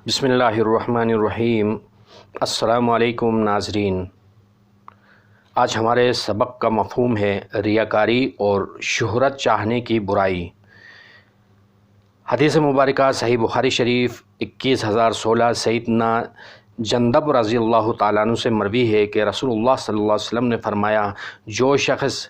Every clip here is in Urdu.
بسم اللہ الرحمن الرحیم۔ السلام علیکم ناظرین، آج ہمارے سبق کا مفہوم ہے ریاکاری اور شہرت چاہنے کی برائی۔ حدیث مبارکہ صحیح بخاری شریف 21016 سیدنا جندب رضی اللہ تعالیٰ عنہ سے مروی ہے کہ رسول اللہ صلی اللہ علیہ وسلم نے فرمایا، جو شخص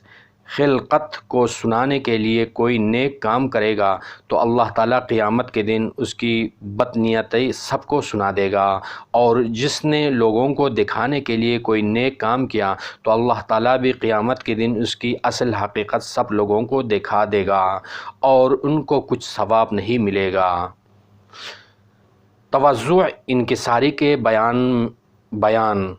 خلقت کو سنانے کے لیے کوئی نیک کام کرے گا تو اللہ تعالیٰ قیامت کے دن اس کی بدنیتی سب کو سنا دے گا، اور جس نے لوگوں کو دکھانے کے لیے کوئی نیک کام کیا تو اللہ تعالیٰ بھی قیامت کے دن اس کی اصل حقیقت سب لوگوں کو دکھا دے گا اور ان کو کچھ ثواب نہیں ملے گا۔ توضع انکساری کے بیان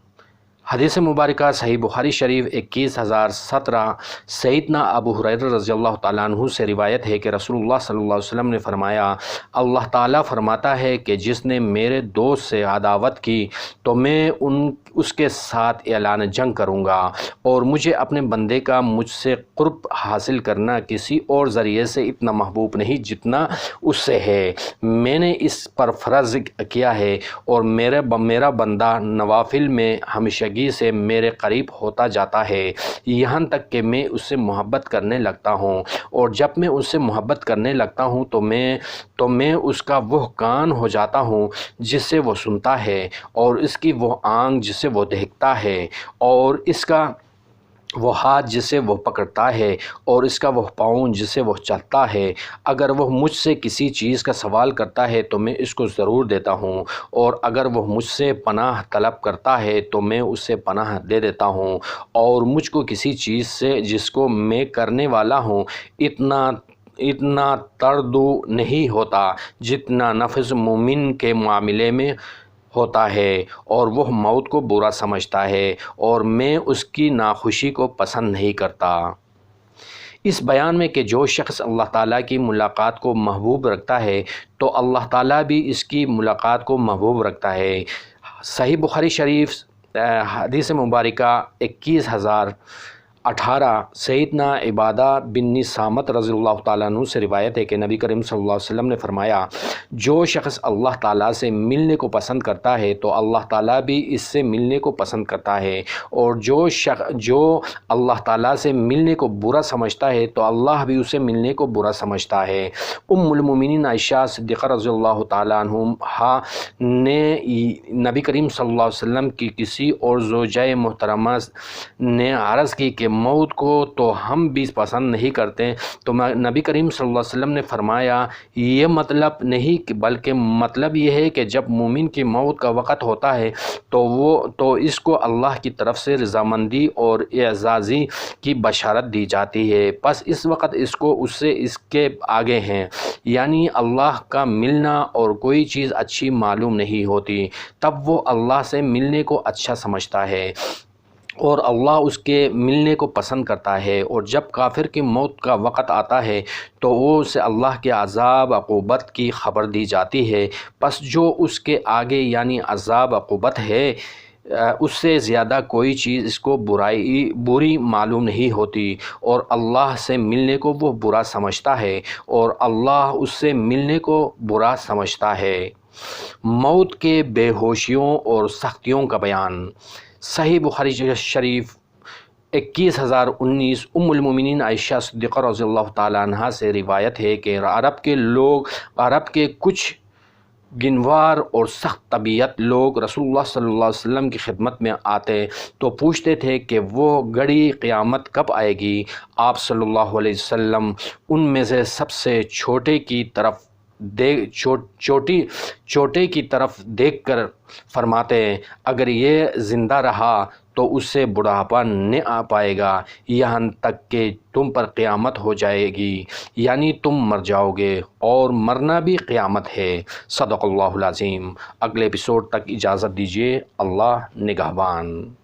حدیث مبارکہ صحیح بخاری شریف 21017 سیدنا ابو ہریرہ رضی اللہ تعالیٰ عنہ سے روایت ہے کہ رسول اللہ صلی اللہ علیہ وسلم نے فرمایا، اللہ تعالیٰ فرماتا ہے کہ جس نے میرے دوست سے عداوت کی تو میں اس کے ساتھ اعلان جنگ کروں گا، اور مجھے اپنے بندے کا مجھ سے قرب حاصل کرنا کسی اور ذریعے سے اتنا محبوب نہیں جتنا اس سے ہے۔ میں نے اس پر فرض کیا ہے اور میرا بندہ نوافل میں ہمیشگی سے میرے قریب ہوتا جاتا ہے، یہاں تک کہ میں اس سے محبت کرنے لگتا ہوں، اور جب میں اس سے محبت کرنے لگتا ہوں تو میں اس کا وہ کان ہو جاتا ہوں جس سے وہ سنتا ہے، اور اس کی وہ آنکھ جس سے وہ دیکھتا ہے، اور اس کا وہ ہاتھ جس سے وہ پکڑتا ہے، اور اس کا وہ پاؤں جس سے وہ چلتا ہے۔ اگر وہ مجھ سے کسی چیز کا سوال کرتا ہے تو میں اس کو ضرور دیتا ہوں، اور اگر وہ مجھ سے پناہ طلب کرتا ہے تو میں اس سے پناہ دے دیتا ہوں، اور مجھ کو کسی چیز سے جس کو میں کرنے والا ہوں اتنا تردو نہیں ہوتا جتنا نفس مومن کے معاملے میں ہوتا ہے، اور وہ موت کو برا سمجھتا ہے، اور میں اس کی ناخوشی کو پسند نہیں کرتا۔ اس بیان میں کہ جو شخص اللہ تعالیٰ کی ملاقات کو محبوب رکھتا ہے تو اللہ تعالیٰ بھی اس کی ملاقات کو محبوب رکھتا ہے۔ صحیح بخاری شریف حدیث مبارکہ 21018 سیدنا عبادہ بن صامت رضی اللہ تعالیٰ عنہ سے روایت ہے کہ نبی کریم صلی اللہ علیہ وسلم نے فرمایا، جو شخص اللہ تعالیٰ سے ملنے کو پسند کرتا ہے تو اللہ تعالیٰ بھی اس سے ملنے کو پسند کرتا ہے، اور جو اللہ تعالیٰ سے ملنے کو برا سمجھتا ہے تو اللہ بھی اسے ملنے کو برا سمجھتا ہے۔ ام المومنین عائشہ صدیقہ رضی اللہ تعالیٰ عنہا نے نبی کریم صلی اللہ علیہ وسلم کی کسی اور زوجہ محترمہ نے عرض کی کہ موت کو تو ہم بھی پسند نہیں کرتے، تو نبی کریم صلی اللہ علیہ وسلم نے فرمایا، یہ مطلب نہیں بلکہ مطلب یہ ہے کہ جب مومن کی موت کا وقت ہوتا ہے تو اس کو اللہ کی طرف سے رضامندی اور اعزازی کی بشارت دی جاتی ہے، پس اس وقت اس کے آگے ہیں، یعنی اللہ کا ملنا اور کوئی چیز اچھی معلوم نہیں ہوتی، تب وہ اللہ سے ملنے کو اچھا سمجھتا ہے اور اللہ اس کے ملنے کو پسند کرتا ہے، اور جب کافر کی موت کا وقت آتا ہے تو وہ اسے اللہ کے عذاب عقوبت کی خبر دی جاتی ہے، پس جو اس کے آگے یعنی عذاب عقوبت ہے اس سے زیادہ کوئی چیز اس کو بری معلوم نہیں ہوتی، اور اللہ سے ملنے کو وہ برا سمجھتا ہے اور اللہ اس سے ملنے کو برا سمجھتا ہے۔ موت کے بے ہوشیوں اور سختیوں کا بیان صحیح بخاری شریف 21019 ام المومنین عائشہ صدیقہ رضی اللہ تعالیٰ عنہا سے روایت ہے کہ عرب کے کچھ گنوار اور سخت طبیعت لوگ رسول اللہ صلی اللہ علیہ وسلم کی خدمت میں آتے تو پوچھتے تھے کہ وہ گھڑی قیامت کب آئے گی؟ آپ صلی اللہ علیہ وسلم ان میں سے سب سے چھوٹے کی طرف دیکھ کر فرماتے، اگر یہ زندہ رہا تو اس سے بڑھاپا نہ آ پائے گا یہاں تک کہ تم پر قیامت ہو جائے گی، یعنی تم مر جاؤ گے، اور مرنا بھی قیامت ہے۔ صدق اللہ العظیم۔ اگلے ایپیسوڈ تک اجازت دیجیے۔ اللہ نگہبان۔